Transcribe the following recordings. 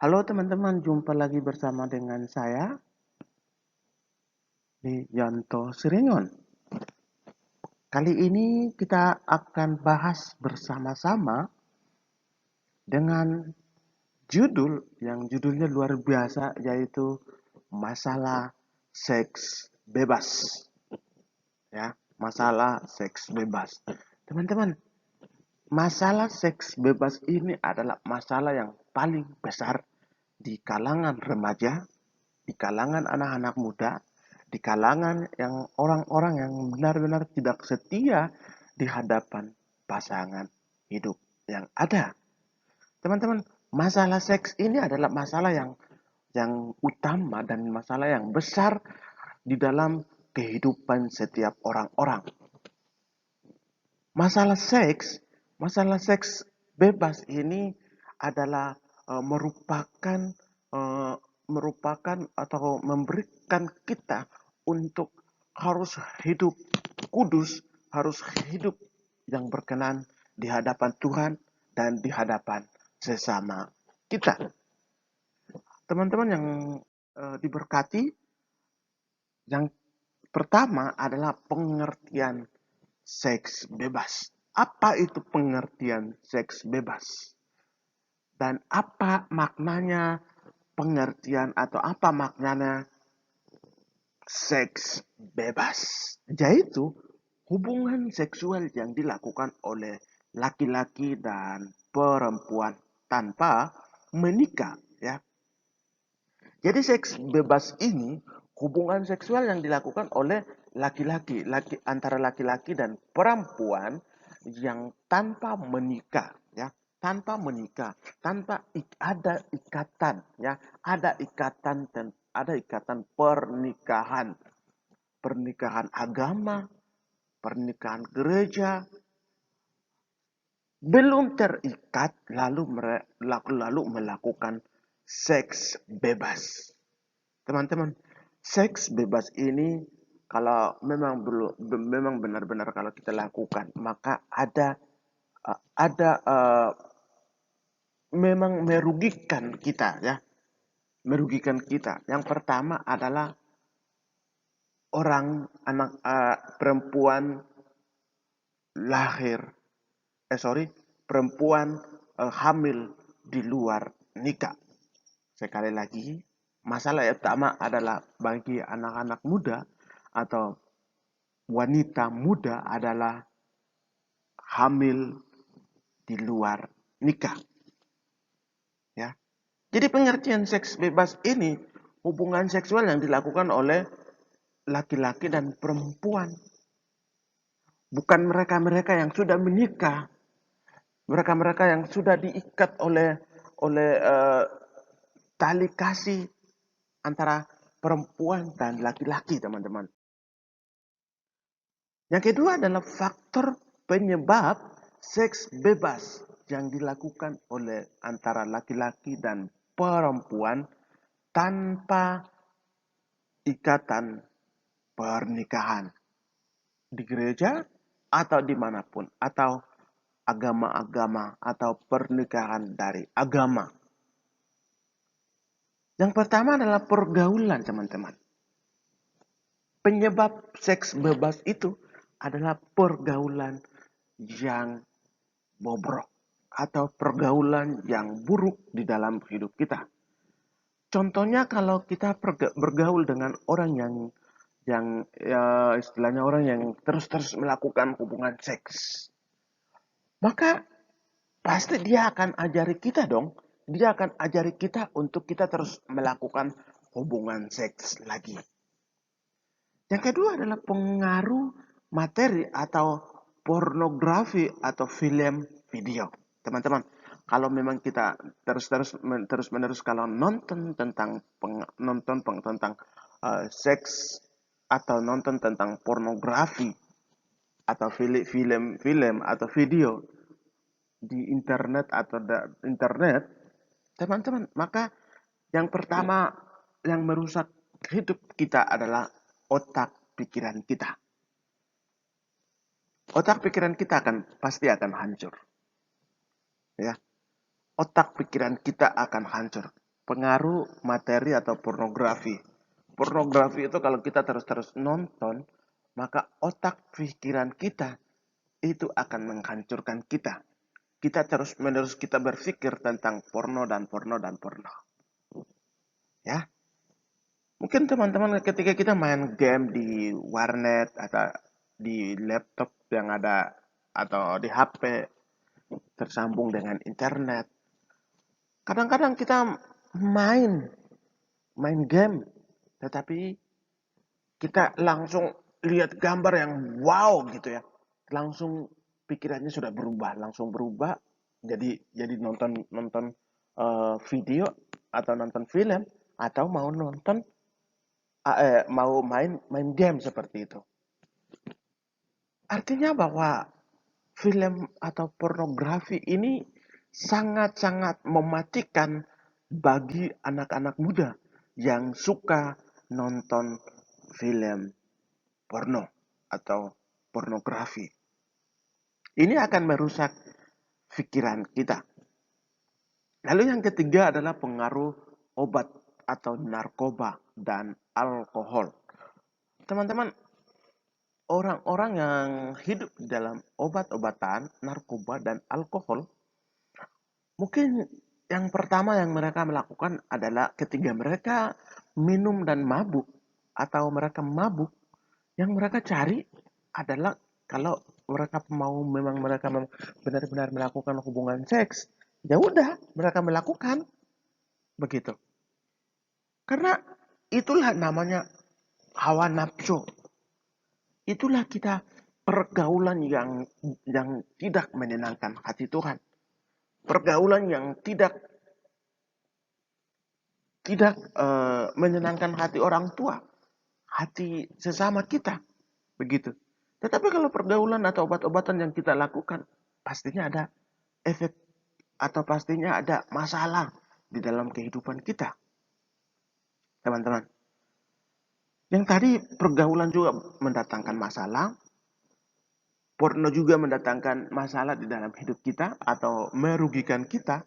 Halo teman-teman, jumpa lagi bersama dengan saya di Yanto Siringon. Kali ini kita akan bahas bersama-sama dengan judul yang judulnya luar biasa, yaitu masalah seks bebas. Ya, masalah seks bebas. Teman-teman, masalah seks bebas ini adalah masalah yang paling besar di kalangan remaja, di kalangan anak-anak muda, di kalangan yang orang-orang yang benar-benar tidak setia di hadapan pasangan hidup yang ada. Teman-teman, masalah seks ini adalah masalah yang utama dan masalah yang besar di dalam kehidupan setiap orang-orang. Masalah seks bebas ini adalah merupakan eh, merupakan atau memberikan kita untuk harus hidup kudus, harus hidup yang berkenan di hadapan Tuhan dan di hadapan sesama kita. Teman-teman yang diberkati, yang pertama adalah pengertian seks bebas. Apa itu pengertian seks bebas? Dan apa maknanya pengertian atau apa maknanya seks bebas? Yaitu hubungan seksual yang dilakukan oleh laki-laki dan perempuan tanpa menikah, ya. Jadi seks bebas ini hubungan seksual yang dilakukan oleh laki-laki, antara laki-laki dan perempuan yang tanpa menikah, ya, tanpa menikah, tanpa ada ikatan, ya, ada ikatan pernikahan, pernikahan agama, pernikahan gereja, belum terikat lalu melakukan seks bebas. Teman-teman, seks bebas ini kalau memang benar-benar kalau kita lakukan, maka ada memang merugikan kita, ya, merugikan kita. Yang pertama adalah perempuan lahir, perempuan hamil di luar nikah. Sekali lagi, masalah yang utama adalah bagi anak-anak muda atau wanita muda adalah hamil di luar nikah. Ya. Jadi pengertian seks bebas ini hubungan seksual yang dilakukan oleh laki-laki dan perempuan. Bukan mereka-mereka yang sudah menikah, mereka-mereka yang sudah diikat oleh tali kasih antara perempuan dan laki-laki, teman-teman. Yang kedua adalah faktor penyebab seks bebas yang dilakukan oleh antara laki-laki dan perempuan tanpa ikatan pernikahan di gereja atau dimanapun, atau agama-agama atau pernikahan dari agama. Yang pertama adalah pergaulan, teman-teman. Penyebab seks bebas itu adalah pergaulan yang bobrok atau pergaulan yang buruk di dalam hidup kita. Contohnya kalau kita bergaul dengan orang yang ya, istilahnya orang yang terus-terus melakukan hubungan seks, maka pasti dia akan ajari kita dong. Dia akan ajari kita untuk kita terus melakukan hubungan seks lagi. Yang kedua adalah pengaruh materi atau pornografi atau film video. Teman-teman, kalau memang kita terus-menerus kalau tentang seks atau nonton tentang pornografi atau film atau video di internet, teman-teman, maka yang pertama yang merusak hidup kita adalah otak pikiran kita. Otak pikiran kita pasti akan hancur. Ya, otak pikiran kita akan hancur. pengaruh materi atau pornografi. Pornografi itu kalau kita terus-terus nonton, maka otak pikiran kita itu akan menghancurkan kita. Kita terus-menerus kita berpikir tentang porno dan porno dan porno. Ya, mungkin teman-teman ketika kita main game di warnet atau di laptop yang ada atau di HP tersambung dengan internet, kadang-kadang kita main main game, tetapi kita langsung lihat gambar yang wow gitu ya, langsung pikirannya sudah berubah, langsung berubah jadi nonton nonton video atau nonton film atau mau main main game seperti itu. Artinya bahwa film atau pornografi ini sangat-sangat mematikan bagi anak-anak muda yang suka nonton film porno atau pornografi. Ini akan merusak pikiran kita. Lalu yang ketiga adalah pengaruh obat atau narkoba dan alkohol. Teman-teman, orang-orang yang hidup dalam obat-obatan, narkoba, dan alkohol, mungkin yang pertama yang mereka melakukan adalah ketika mereka minum dan mabuk, atau mereka mabuk, yang mereka cari adalah kalau memang mereka benar-benar melakukan hubungan seks, ya udah mereka melakukan begitu. Karena itulah namanya hawa nafsu. Itulah kita pergaulan yang tidak menyenangkan hati Tuhan. Pergaulan yang tidak menyenangkan hati orang tua, hati sesama kita, begitu. Tetapi kalau pergaulan atau obat-obatan yang kita lakukan, pastinya ada efek atau pastinya ada masalah di dalam kehidupan kita, teman-teman. Yang tadi pergaulan juga mendatangkan masalah, porno juga mendatangkan masalah di dalam hidup kita atau merugikan kita,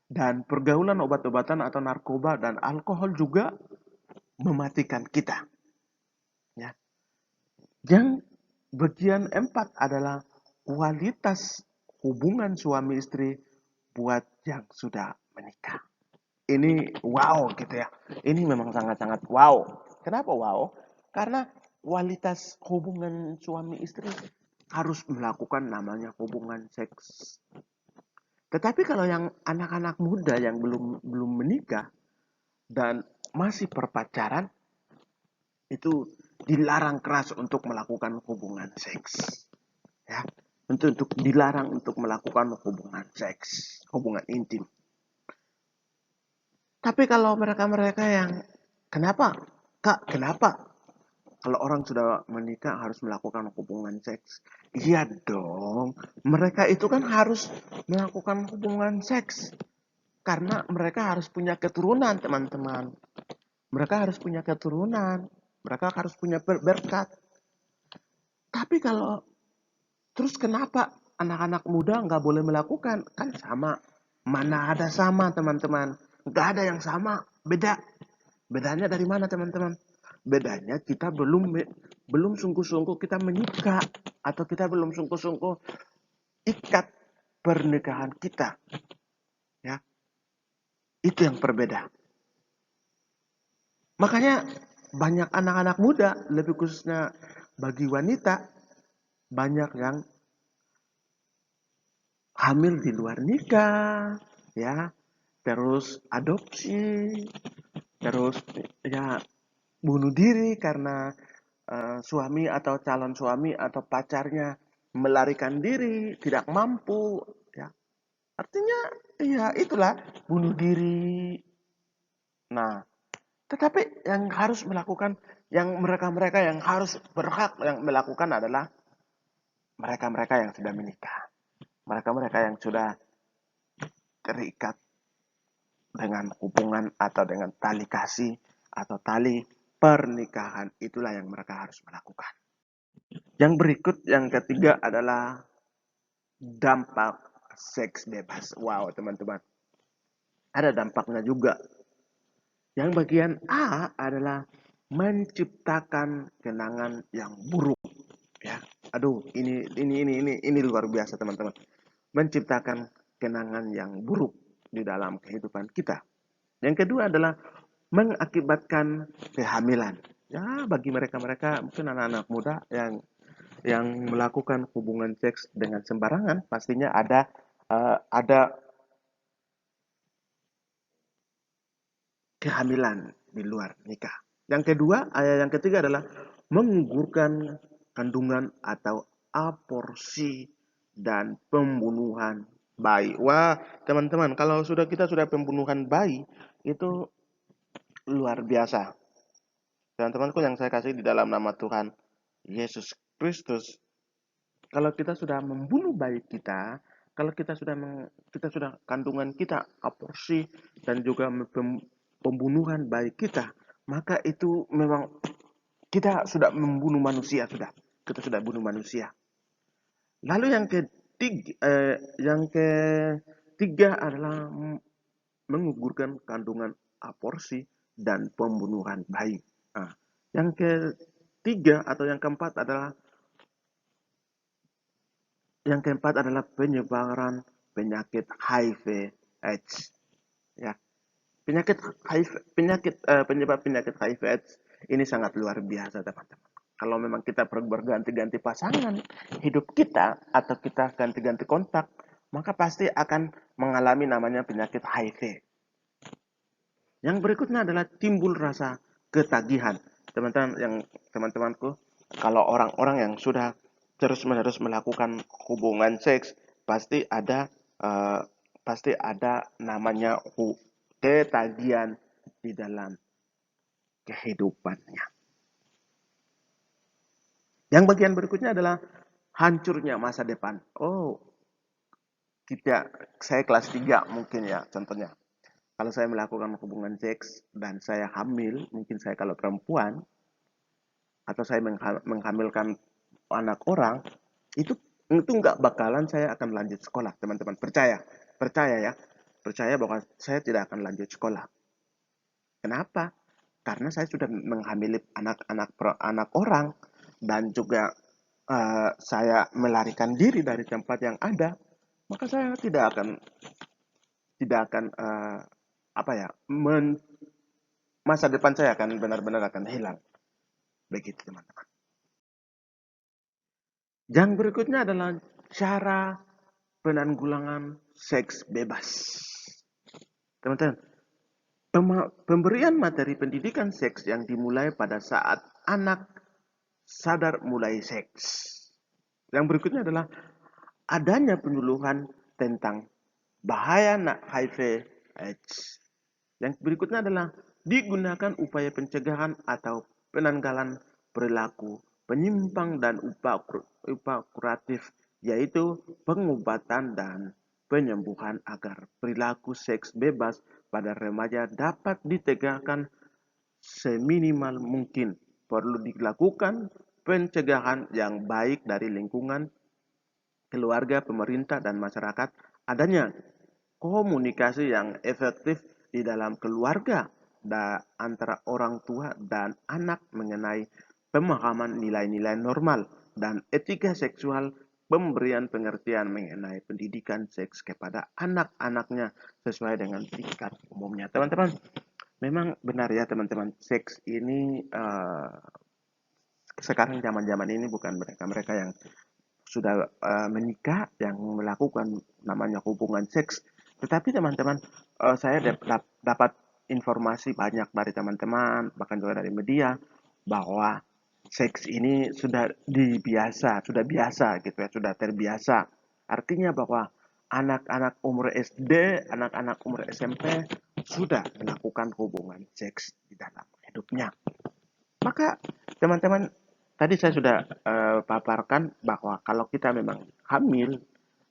dan pergaulan obat-obatan atau narkoba dan alkohol juga mematikan kita. Ya. Yang bagian 4 adalah kualitas hubungan suami istri buat yang sudah menikah. Ini wow gitu ya. Ini memang sangat-sangat wow. Kenapa wow? Karena kualitas hubungan suami istri harus melakukan namanya hubungan seks. Tetapi kalau yang anak-anak muda yang belum menikah dan masih berpacaran, itu dilarang keras untuk melakukan hubungan seks. Ya, untuk dilarang untuk melakukan hubungan seks, hubungan intim. Tapi kalau mereka-mereka yang kenapa? Kak, kenapa? Kalau orang sudah menikah harus melakukan hubungan seks. Iya dong. Mereka itu kan harus melakukan hubungan seks. Karena mereka harus punya keturunan, teman-teman. Mereka harus punya keturunan. Mereka harus punya berkat. Tapi kalau terus kenapa anak-anak muda nggak boleh melakukan? Kan sama. Mana ada sama, teman-teman. Nggak ada yang sama. Beda. Bedanya dari mana, teman-teman? Bedanya kita belum sungguh-sungguh kita menikah, atau kita belum sungguh-sungguh ikat pernikahan kita. Ya. Itu yang berbeda. Makanya banyak anak-anak muda, lebih khususnya bagi wanita, banyak yang hamil di luar nikah, ya, terus adopsi, terus ya bunuh diri karena suami atau calon suami atau pacarnya melarikan diri, tidak mampu, ya. Artinya ya itulah bunuh diri. Nah, tetapi yang harus melakukan, yang mereka-mereka yang harus berhak yang melakukan adalah mereka-mereka yang sudah menikah. Mereka-mereka yang sudah terikat dengan hubungan atau dengan tali kasih atau tali pernikahan. Itulah yang mereka harus melakukan. Yang berikut, yang ketiga adalah dampak seks bebas. Wow, teman-teman. Ada dampaknya juga. Yang bagian A adalah menciptakan kenangan yang buruk. Ya, aduh, ini luar biasa teman-teman. Menciptakan kenangan yang buruk di dalam kehidupan kita. Yang kedua adalah mengakibatkan kehamilan. Ya, bagi mereka-mereka mungkin anak-anak muda yang melakukan hubungan seks dengan sembarangan, pastinya ada kehamilan di luar nikah. Yang ketiga adalah menggugurkan kandungan atau aborsi dan pembunuhan bayi. Wah, teman-teman, kalau kita sudah pembunuhan bayi itu luar biasa. Teman-temanku yang saya kasih di dalam nama Tuhan Yesus Kristus, kalau kita sudah membunuh bayi kita, kalau kita sudah kandungan kita aborsi dan juga pembunuhan bayi kita, maka itu memang kita sudah membunuh manusia sudah. Kita sudah bunuh manusia. Lalu yang ketiga adalah menggugurkan kandungan aborsi dan pembunuhan bayi. Nah, yang ketiga atau yang keempat adalah penyebaran penyakit HIV/AIDS. Ya, penyebab penyakit HIV/AIDS ini sangat luar biasa, teman-teman. Kalau memang kita berganti-ganti pasangan hidup kita atau kita ganti-ganti kontak, maka pasti akan mengalami namanya penyakit HIV. Yang berikutnya adalah timbul rasa ketagihan. Teman-temanku, kalau orang-orang yang sudah terus-menerus melakukan hubungan seks, pasti ada eh, pasti ada namanya ketagihan di dalam kehidupannya. Yang bagian berikutnya adalah hancurnya masa depan. Oh, saya kelas 3 mungkin ya contohnya. Kalau saya melakukan hubungan seks dan saya hamil, mungkin saya kalau perempuan, atau saya menghamilkan anak orang, itu nggak bakalan saya akan lanjut sekolah, teman-teman. Percaya ya, percaya bahwa saya tidak akan lanjut sekolah. Kenapa? Karena saya sudah menghamili anak orang dan juga saya melarikan diri dari tempat yang ada, maka saya tidak akan apa ya, masa depan saya akan benar-benar akan hilang. Begitu teman-teman. Yang berikutnya adalah cara penanggulangan seks bebas. Teman-teman, pemberian materi pendidikan seks yang dimulai pada saat anak sadar mulai seks. Yang berikutnya adalah adanya penyuluhan tentang bahaya HIV/AIDS. Yang berikutnya adalah digunakan upaya pencegahan atau penanggalan perilaku penyimpang dan upaya kuratif, yaitu pengobatan dan penyembuhan agar perilaku seks bebas pada remaja dapat ditegakkan seminimal mungkin. Perlu dilakukan pencegahan yang baik dari lingkungan, keluarga, pemerintah, dan masyarakat. Adanya komunikasi yang efektif di dalam keluarga antara orang tua dan anak mengenai pemahaman nilai-nilai normal dan etika seksual, pemberian pengertian mengenai pendidikan seks kepada anak-anaknya sesuai dengan tingkat umumnya. Teman-teman, memang benar ya teman-teman, seks ini sekarang zaman-zaman ini bukan mereka-mereka yang sudah menikah yang melakukan namanya hubungan seks. Tetapi teman-teman, saya dapat informasi banyak dari teman-teman, bahkan juga dari media, bahwa seks ini sudah biasa gitu ya, sudah terbiasa. Artinya bahwa anak-anak umur SD, anak-anak umur SMP sudah melakukan hubungan seks di dalam hidupnya. Maka teman-teman, tadi saya sudah paparkan bahwa kalau kita memang hamil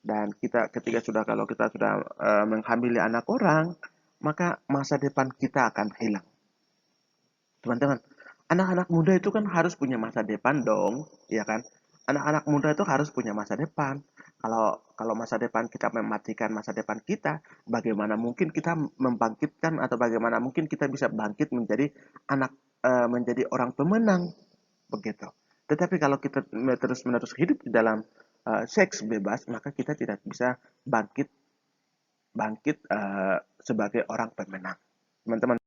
dan kalau kita sudah menghamili anak orang, maka masa depan kita akan hilang. Teman-teman, anak-anak muda itu kan harus punya masa depan dong, ya kan? Anak-anak muda itu harus punya masa depan. Kalau masa depan kita mematikan masa depan kita, bagaimana mungkin kita membangkitkan atau bagaimana mungkin kita bisa bangkit menjadi menjadi orang pemenang begitu. Tetapi kalau kita terus-menerus hidup di dalam seks bebas, maka kita tidak bisa bangkit bangkit sebagai orang pemenang. Teman-teman